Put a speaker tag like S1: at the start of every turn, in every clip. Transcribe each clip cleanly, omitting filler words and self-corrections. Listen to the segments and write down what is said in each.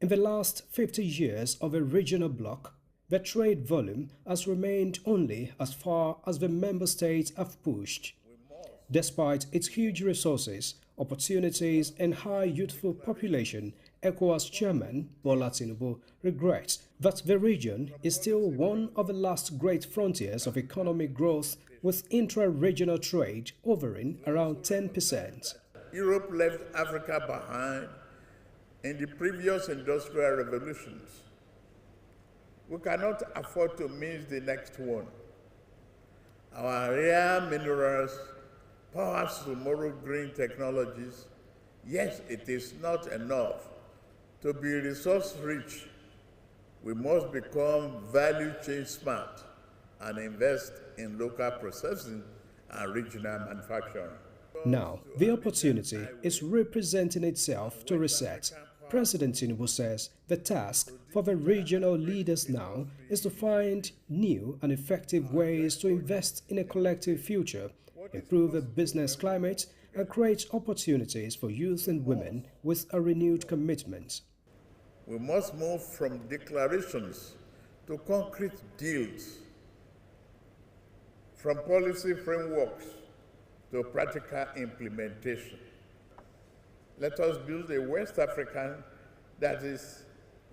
S1: In the last 50 years of a regional bloc, the trade volume has remained only as far as the member states have pushed. Despite its huge resources, opportunities and high youthful population, ECOWAS chairman Bola Tinubu regrets that the region is still one of the last great frontiers of economic growth, with intra-regional trade hovering around 10%.
S2: Europe left Africa behind in the previous industrial revolutions. We cannot afford to miss the next one. Our rare minerals, perhaps tomorrow green technologies, yes, it is not enough. To be resource rich, we must become value chain smart and invest in local processing and regional manufacturing.
S1: Now, the opportunity is representing itself to reset. President Tinubu says the task for the regional leaders now is to find new and effective ways to invest in a collective future, improve the business climate, and create opportunities for youth and women with a renewed commitment.
S2: We must move from declarations to concrete deals, from policy frameworks to practical implementation. Let us build a West African that is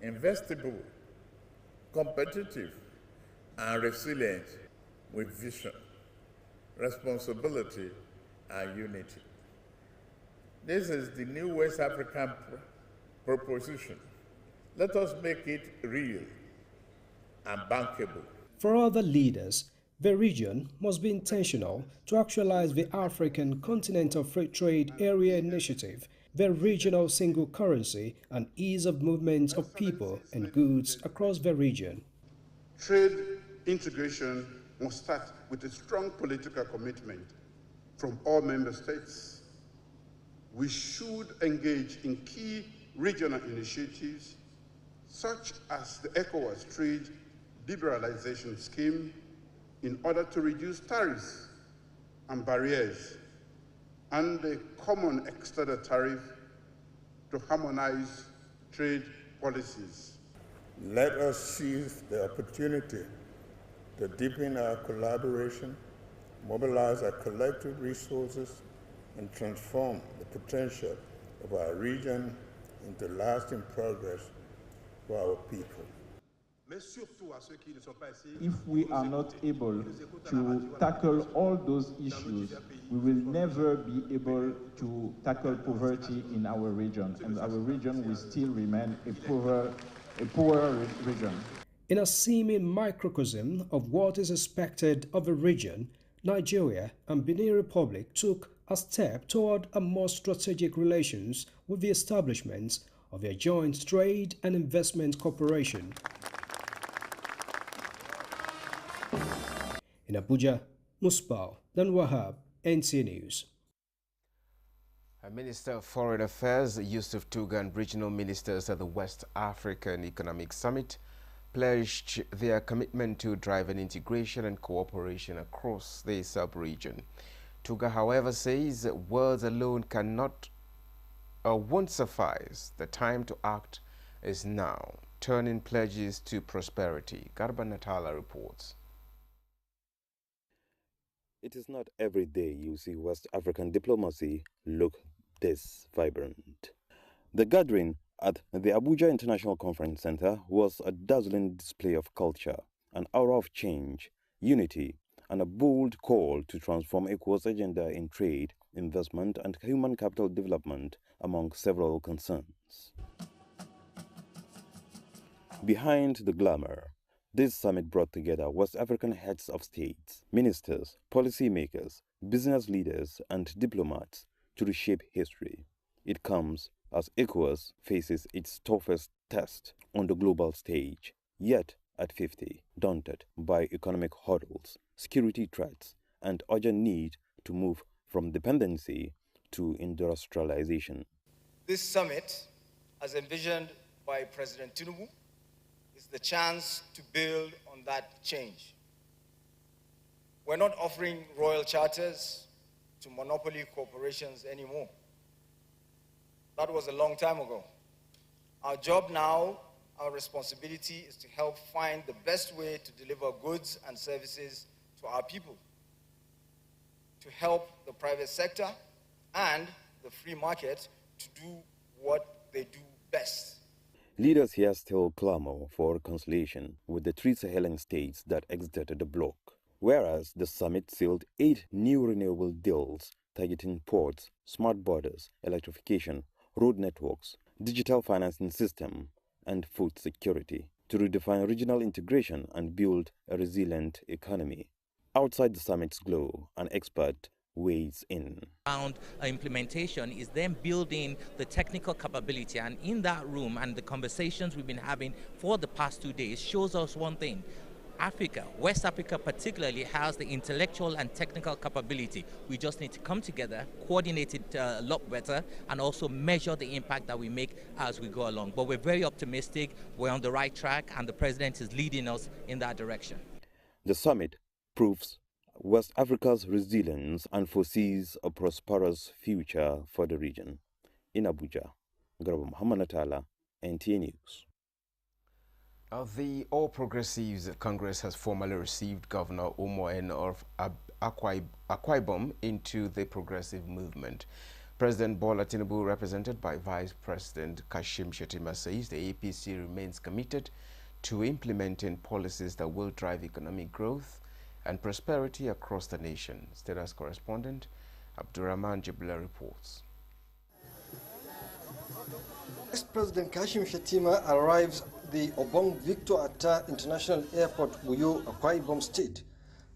S2: investable, competitive, and resilient, with vision, responsibility, and unity. This is the new West African proposition. Let us make it real and bankable.
S1: For other leaders, the region must be intentional to actualize the African Continental Free Trade Area Initiative, the regional single currency, and ease of movement of people and goods across the region.
S3: Trade integration must start with a strong political commitment from all member states. We should engage in key regional initiatives such as the ECOWAS Trade Liberalization Scheme in order to reduce tariffs and barriers, and the common external tariff to harmonize trade policies.
S2: Let us seize the opportunity to deepen our collaboration, mobilize our collective resources, and transform the potential of our region into lasting progress for our people.
S4: If we are not able to tackle all those issues, we will never be able to tackle poverty in our region, and our region will still remain a poorer region.
S1: In a seeming microcosm of what is expected of the region, Nigeria and Benin Republic took a step toward a more strategic relations with the establishment of their joint trade and investment cooperation. In Abuja, Musbah Dan Wahab, NTA News.
S5: Minister of Foreign Affairs Yusuf Tuga and regional ministers at the West African Economic Summit pledged their commitment to driving integration and cooperation across the sub-region. Tuga, however, says words alone cannot or won't suffice. The time to act is now, turning pledges to prosperity. Garba Natala reports.
S6: It is not every day you see West African diplomacy look this vibrant. The gathering at the Abuja International Conference Center was a dazzling display of culture, an aura of change, unity, and a bold call to transform ECOWAS agenda in trade, investment, and human capital development, among several concerns. Behind the glamour, this summit brought together West African heads of states, ministers, policymakers, business leaders, and diplomats to reshape history. It comes as ECOWAS faces its toughest test on the global stage, yet at 50, daunted by economic hurdles, security threats, and urgent need to move from dependency to industrialization.
S7: This summit, as envisioned by President Tinubu, is the chance to build on that change. We're not offering royal charters to monopoly corporations anymore. That was a long time ago. Our job now, our responsibility is to help find the best way to deliver goods and services to our people, to help the private sector and the free market to do what they do best.
S6: Leaders here still clamor for reconciliation with the three Saharan states that exited the bloc, whereas the summit sealed 8 new renewable deals targeting ports, smart borders, electrification, road networks, digital financing system, and food security to redefine regional integration and build a resilient economy. Outside the summit's glow, an expert weighs in.
S8: Around implementation is then building the technical capability, and in that room and the conversations we've been having for the past 2 days shows us one thing. Africa, West Africa particularly, has the intellectual and technical capability. We just need to come together, coordinate it a lot better, and also measure the impact that we make as we go along. But we're very optimistic, we're on the right track, and the President is leading us in that direction.
S6: The summit proves West Africa's resilience and foresees a prosperous future for the region. In Abuja, Garba Muhammad Natala, NTA News.
S5: The All Progressives Congress has formally received Governor Umoh Enoh of Akwa Ibom into the progressive movement. President Bola Tinubu, represented by Vice President Kashim Shettima, says the APC remains committed to implementing policies that will drive economic growth and prosperity across the nation. Status correspondent Abdurrahman Jibla reports.
S9: Vice President Kashim Shettima arrives the Obong Victor Atta International Airport, Uyo, Akwa Ibom State,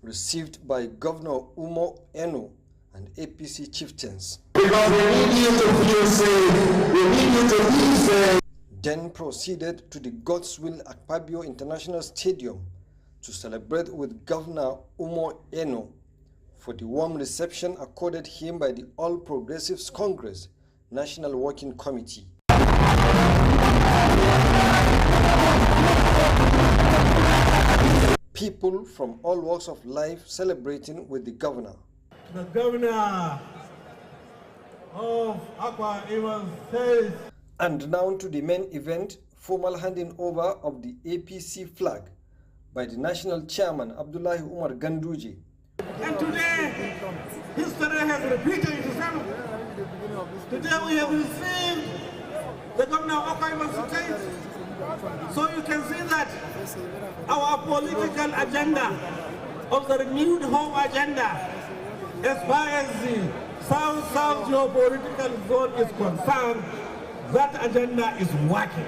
S9: received by Governor Umoh Enoh and APC chieftains.
S10: Because we need you to feel safe. We need you to be safe.
S9: Then proceeded to the God's Will Akpabio International Stadium to celebrate with Governor Umoh Enoh for the warm reception accorded him by the All Progressives Congress National Working Committee. People from all walks of life celebrating with the governor.
S10: The governor of Akwa Ibom State.
S9: And now to the main event, formal handing over of the APC flag by the national chairman Abdullahi Umar Ganduje.
S10: And today, history has repeated itself. Today we have received the governor of Akwa Ibom State. So you can see that our political agenda of the renewed hope agenda, as far as the South-South geopolitical zone is concerned, that agenda is working.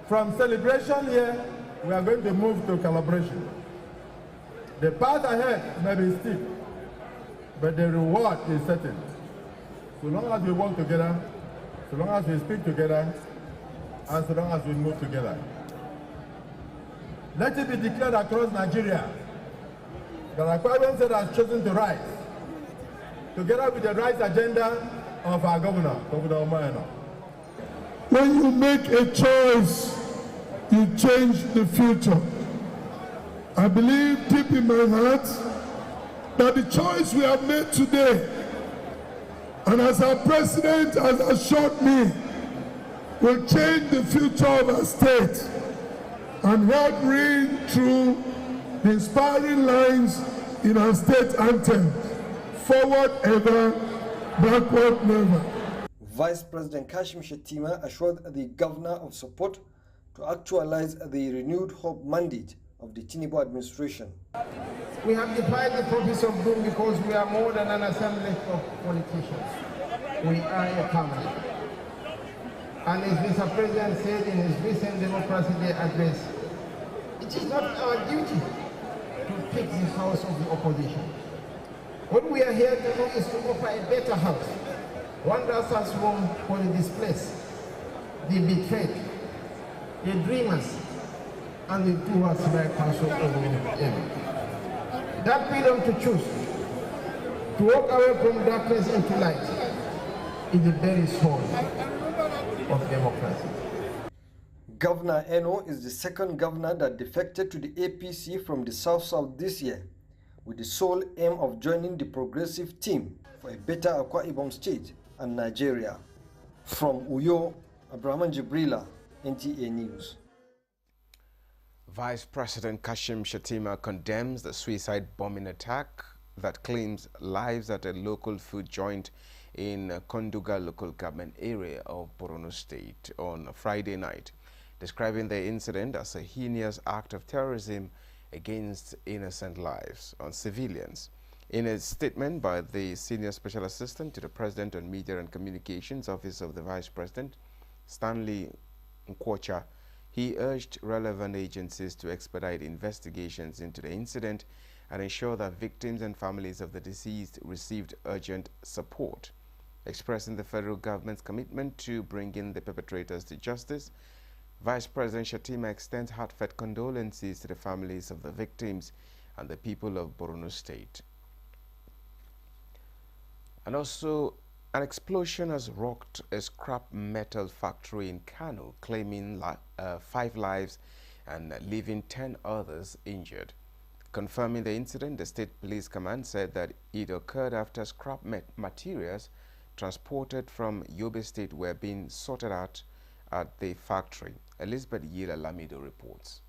S11: From celebration here, we are going to move to collaboration. The path ahead may be steep, but the reward is certain. So long as we work together, so long as we speak together, and so long as we move together. Let it be declared across Nigeria that Akwa Ibom State has chosen to rise, together with the rise agenda of our governor, Governor Umoh Enoh.
S12: When you make a choice, you change the future. I believe deep in my heart that the choice we have made today, and as our president has assured me, will change the future of our state and help ring through the inspiring lines in our state anthem, forward ever, backward never.
S9: Vice President Kashim Shettima assured the governor of support to actualize the renewed hope mandate of the Tinubu administration.
S10: We have defied the purpose of doom because we are more than an assembly of politicians. We are a family. And as Mr. President said in his recent Democracy Day address, it is not our duty to pick the house of the opposition. What we are here to do is to offer a better house, one that has room for the displaced, the betrayed, the dreamers, and the doers like Council of that freedom to choose, to walk away from darkness into light, is the very soul of democracy.
S9: Governor Enoh is the second governor that defected to the APC from the South-South this year, with the sole aim of joining the progressive team for a better Akwa Ibom State and Nigeria. From Uyo, Abraham Jibrila, NTA News.
S5: Vice President Kashim Shettima condemns the suicide bombing attack that claims lives at a local food joint in Konduga local government area of Borno State on Friday night, describing the incident as a heinous act of terrorism against innocent lives on civilians. In a statement by the Senior Special Assistant to the President on Media and Communications, Office of the Vice President, Stanley Nkwocha, he urged relevant agencies to expedite investigations into the incident and ensure that victims and families of the deceased received urgent support. Expressing the federal government's commitment to bringing the perpetrators to justice, Vice President Shettima extends heartfelt condolences to the families of the victims and the people of Borno State. And also, an explosion has rocked a scrap metal factory in Kano, claiming 5 lives and leaving 10 others injured. Confirming the incident, the State Police Command said that it occurred after scrap materials transported from Yobe State were being sorted out at the factory. Elizabeth Yila Lamido reports.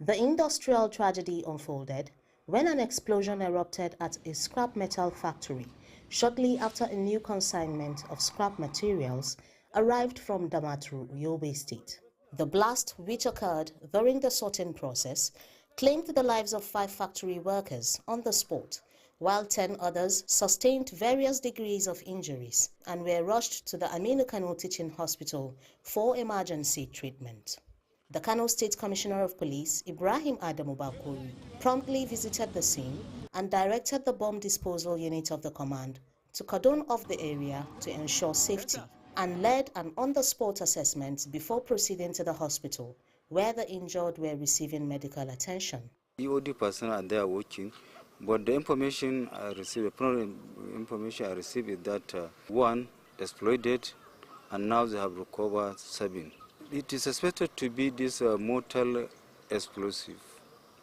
S13: The industrial tragedy unfolded when an explosion erupted at a scrap metal factory shortly after a new consignment of scrap materials arrived from Damaturu, Yobe State. The blast, which occurred during the sorting process, claimed the lives of 5 factory workers on the spot, while 10 others sustained various degrees of injuries and were rushed to the Aminu Kano Teaching Hospital for emergency treatment. The Kano State Commissioner of Police, Ibrahim Adamu Bakuri, promptly visited the scene and directed the bomb disposal unit of the command to cordon off the area to ensure safety and led an on-the-spot assessment before proceeding to the hospital, where the injured were receiving medical attention.
S14: EOD personnel are there working, but the information I received, is that 1 exploded and now they have recovered 7. It is suspected to be this mortal explosive,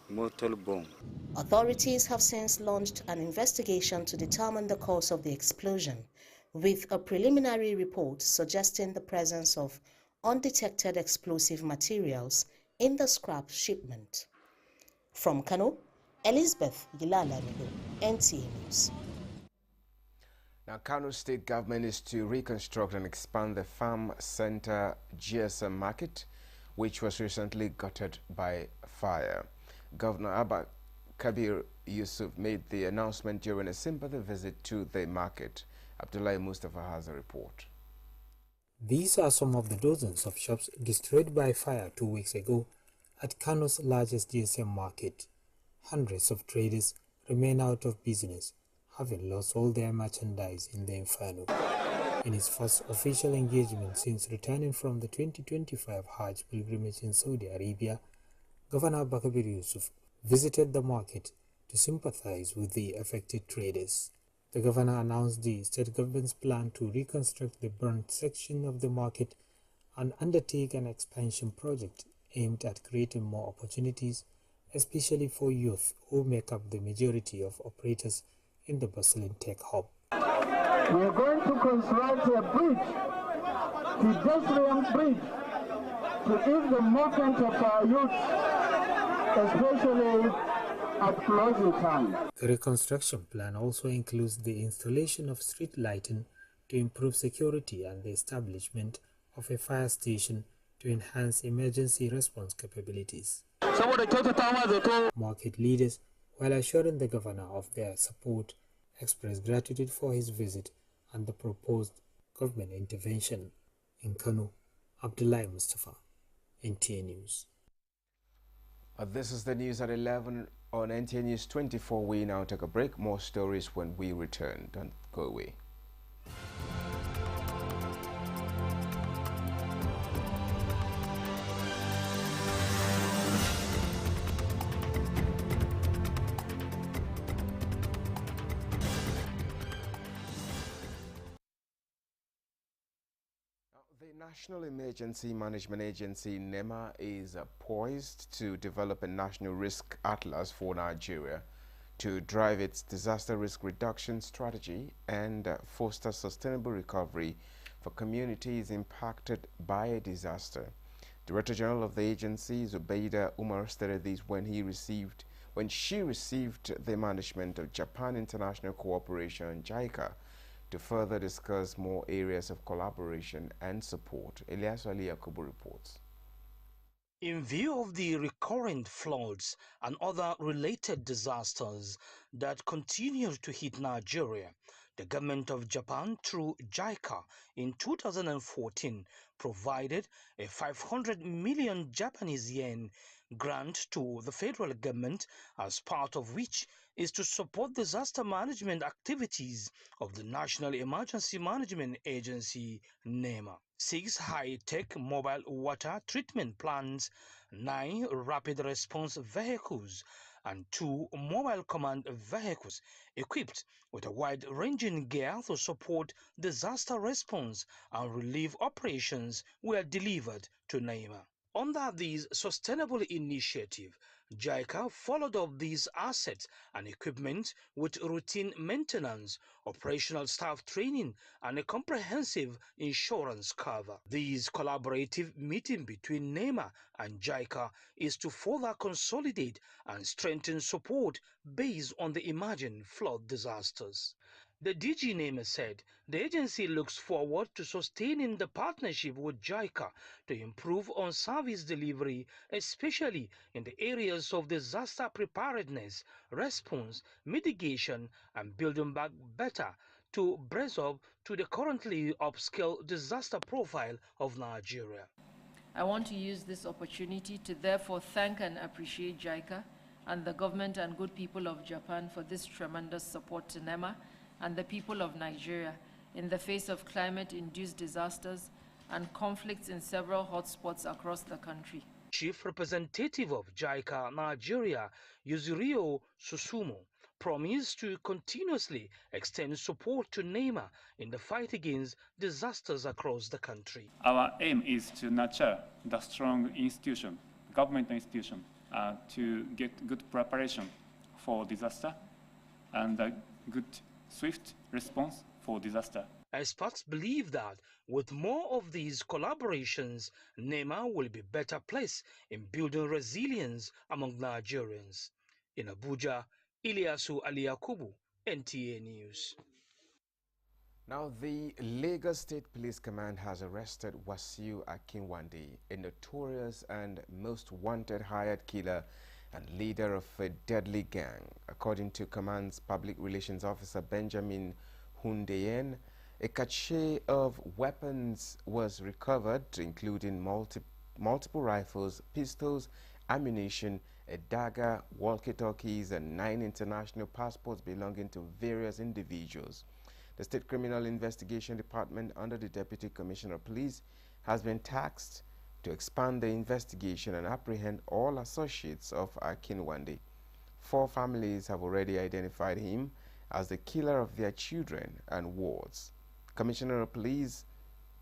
S14: mortal bomb.
S13: Authorities have since launched an investigation to determine the cause of the explosion, with a preliminary report suggesting the presence of undetected explosive materials in the scrap shipment. From Kano, Elizabeth Yilalamido, NTA News.
S5: Now, Kano State government is to reconstruct and expand the Farm Center GSM market, which was recently gutted by fire. Governor Abba Kabir Yusuf made the announcement during a sympathy visit to the market. Abdullahi Mustafa has a report.
S15: These are some of the dozens of shops destroyed by fire 2 weeks ago at Kano's largest GSM market. Hundreds of traders remain out of business, having lost all their merchandise in the inferno. In his first official engagement since returning from the 2025 Hajj pilgrimage in Saudi Arabia, Governor Bakabir Yusuf visited the market to sympathize with the affected traders. The governor announced the state government's plan to reconstruct the burnt section of the market and undertake an expansion project aimed at creating more opportunities, especially for youth who make up the majority of operators in the bustling tech hub.
S16: We are going to construct a bridge, pedestrian bridge, to ease the movement of our youth, especially at closing time.
S15: The reconstruction plan also includes the installation of street lighting to improve security and the establishment of a fire station to enhance emergency response capabilities. Market leaders, while assuring the governor of their support, expressed gratitude for his visit and the proposed government intervention. In Kano, Abdullahi Mustafa, NTA News.
S5: This is the news at 11 on NTA News 24. We now take a break. More stories when we return. Don't go away. The National Emergency Management Agency, NEMA, is poised to develop a national risk atlas for Nigeria to drive its disaster risk reduction strategy and foster sustainable recovery for communities impacted by a disaster. Director General of the agency, Zubeida Umar, stated this when she received the management of Japan International Cooperation, JICA, to further discuss more areas of collaboration and support. Eliasu Ali Yakubu reports.
S17: In view of the recurrent floods and other related disasters that continue to hit Nigeria, the government of Japan, through JICA, in 2014 provided a 500 million Japanese yen grant to the federal government, as part of which is to support disaster management activities of the National Emergency Management Agency, NEMA. 6 high-tech mobile water treatment plants, 9 rapid response vehicles, and 2 mobile command vehicles equipped with a wide-ranging gear to support disaster response and relief operations were delivered to NEMA. Under this sustainable initiative, JICA followed up these assets and equipment with routine maintenance, operational staff training, and a comprehensive insurance cover. This collaborative meeting between NEMA and JICA is to further consolidate and strengthen support based on the emerging flood disasters. The DG NEMA said the agency looks forward to sustaining the partnership with JICA to improve on service delivery, especially in the areas of disaster preparedness, response, mitigation, and building back better to brace up to the currently upscale disaster profile of Nigeria.
S18: I want to use this opportunity to therefore thank and appreciate JICA and the government and good people of Japan for this tremendous support to NEMA and the people of Nigeria in the face of climate-induced disasters and conflicts in several hotspots across the country.
S17: Chief Representative of JICA Nigeria, Yuzuriyo Susumu, promised to continuously extend support to NEMA in the fight against disasters across the country.
S19: Our aim is to nurture the strong institution, government institution, to get good preparation for disaster and a good swift response for disaster.
S17: Experts believe that with more of these collaborations, NEMA will be better placed in building resilience among Nigerians. In Abuja, Eliasu Ali Yakubu, NTA News.
S5: Now, the Lagos State Police Command has arrested Wasiu Akinwande, a notorious and most wanted hired killer and leader of a deadly gang. According to Command's Public Relations Officer Benjamin Hundeyen, a cache of weapons was recovered, including multiple rifles, pistols, ammunition, a dagger, walkie-talkies, and 9 international passports belonging to various individuals. The State Criminal Investigation Department, under the Deputy Commissioner of Police, has been tasked to expand the investigation and apprehend all associates of Akinwande. 4 families have already identified him as the killer of their children and wards. Commissioner of Police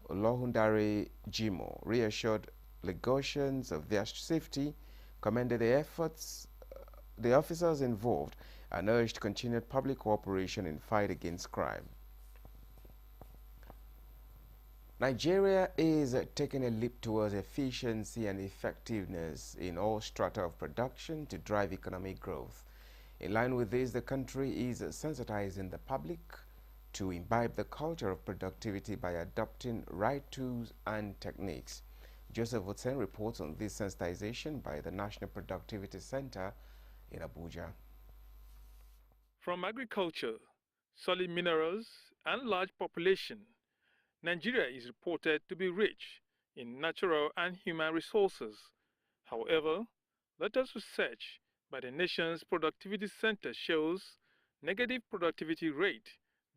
S5: Olohundare Jimo reassured Lagosians of their safety, commended the efforts the officers involved, and urged continued public cooperation in fight against crime. Nigeria is taking a leap towards efficiency and effectiveness in all strata of production to drive economic growth. In line with this, the country is sensitizing the public to imbibe the culture of productivity by adopting right tools and techniques. Joseph Otsen reports on this sensitization by the National Productivity Center in Abuja.
S20: From agriculture, solid minerals, and large population, Nigeria is reported to be rich in natural and human resources. However, latest research by the nation's Productivity Center shows negative productivity rate,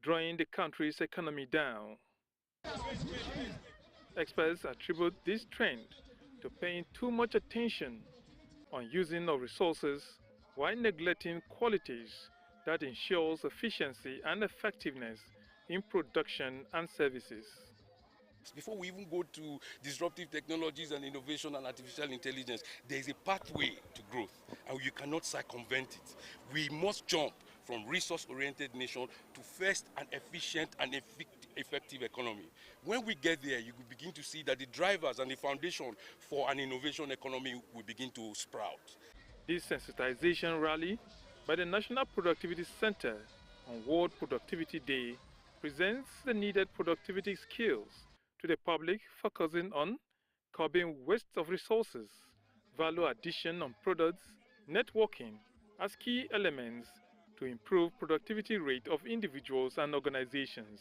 S20: drawing the country's economy down. Experts attribute this trend to paying too much attention on using of resources while neglecting qualities that ensures efficiency and effectiveness in production and services.
S21: Before we even go to disruptive technologies and innovation and artificial intelligence, there is a pathway to growth, and you can cannot circumvent it. We must jump from resource-oriented nation to first an efficient and effective economy. When we get there, you will begin to see that the drivers and the foundation for an innovation economy will begin to sprout.
S20: This sensitization rally by the National Productivity Center on World Productivity Day presents the needed productivity skills to the public, focusing on curbing waste of resources, value addition on products, networking as key elements to improve productivity rate of individuals and organizations.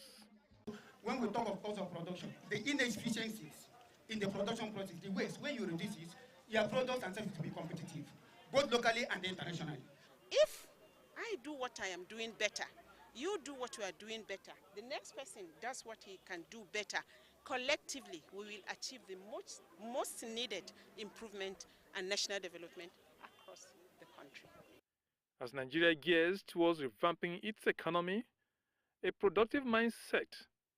S3: When we talk of cost of production, the inefficiencies in the production process, the waste, when you reduce it, your products and services will be competitive, both locally and internationally.
S22: If I do what I am doing better, you do what you are doing better, the next person does what he can do better, collectively we will achieve the most needed improvement and national development across the country.
S20: As Nigeria gears towards revamping its economy, a productive mindset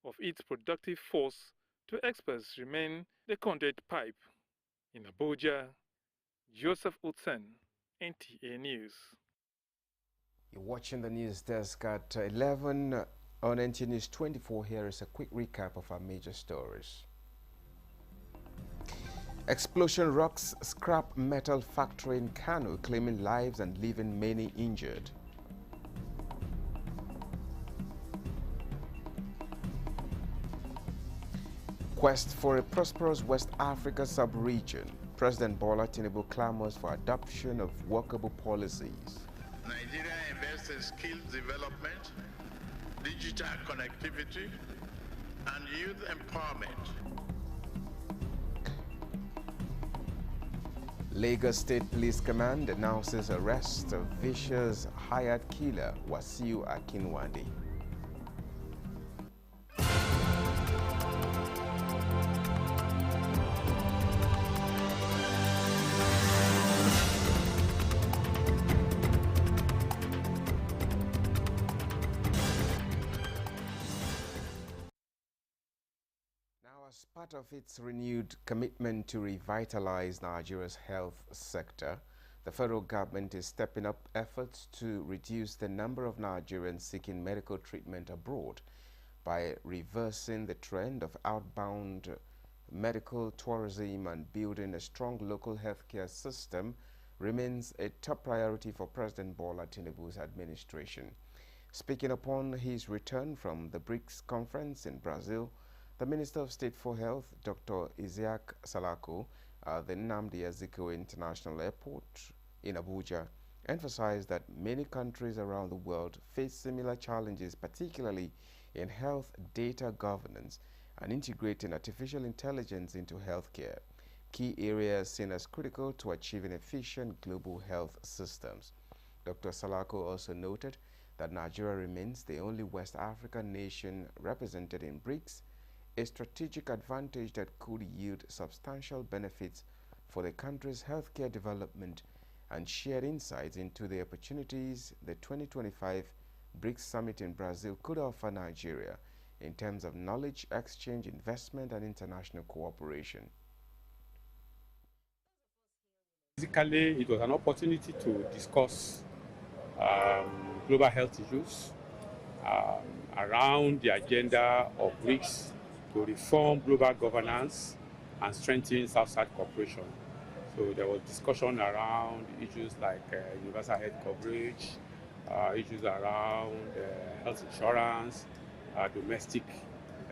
S20: of its productive force to experts remain the conduit pipe. In Abuja, Joseph Utsen, NTA News.
S5: You're watching the news desk at 11 on NTA News 24. Here is a quick recap of our major stories. Explosion rocks scrap metal factory in Kano, claiming lives and leaving many injured. Quest for a prosperous West Africa sub-region. President Bola Tinubu clamors for adoption of workable policies.
S2: Nigeria invests in skills development, digital connectivity, and youth empowerment.
S5: Lagos State Police Command announces arrest of vicious hired killer Wasiu Akinwande. As part of its renewed commitment to revitalize Nigeria's health sector, the federal government is stepping up efforts to reduce the number of Nigerians seeking medical treatment abroad by reversing the trend of outbound medical tourism, and building a strong local healthcare system remains a top priority for President Bola Tinubu's administration. Speaking upon his return from the BRICS conference in Brazil, the Minister of State for Health, Dr. Isiaq Salako, at the Nnamdi Azikiwe International Airport in Abuja, emphasized that many countries around the world face similar challenges, particularly in health data governance and integrating artificial intelligence into healthcare, key areas seen as critical to achieving efficient global health systems. Dr. Salako also noted that Nigeria remains the only West African nation represented in BRICS, a strategic advantage that could yield substantial benefits for the country's healthcare development, and shared insights into the opportunities the 2025 BRICS Summit in Brazil could offer Nigeria in terms of knowledge exchange, investment, and international cooperation.
S23: Basically, it was an opportunity to discuss global health issues around the agenda of BRICS to reform global governance and strengthen South-South cooperation. So there was discussion around issues like universal health coverage, issues around health insurance, domestic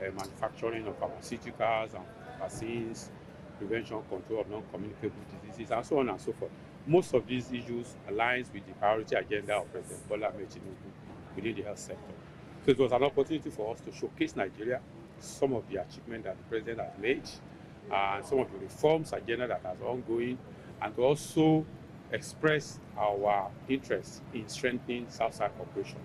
S23: manufacturing of pharmaceuticals and vaccines, prevention, control of non-communicable diseases, and so on and so forth. Most of these issues aligns with the priority agenda of President Bola Tinubu within the health sector. So it was an opportunity for us to showcase Nigeria, some of the achievements that the President has made, and some of the reforms agenda that is ongoing, and to also express our interest in strengthening South-South cooperation.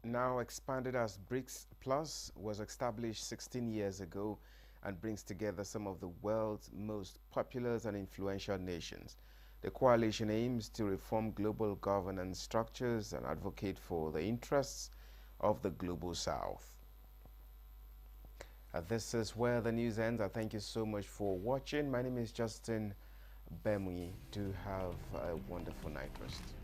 S5: Now expanded as BRICS Plus, was established 16 years ago and brings together some of the world's most populous and influential nations. The coalition aims to reform global governance structures and advocate for the interests of the global south. This is where the news ends. I thank you so much for watching. My name is Justin Bemui. Do have a wonderful night rest.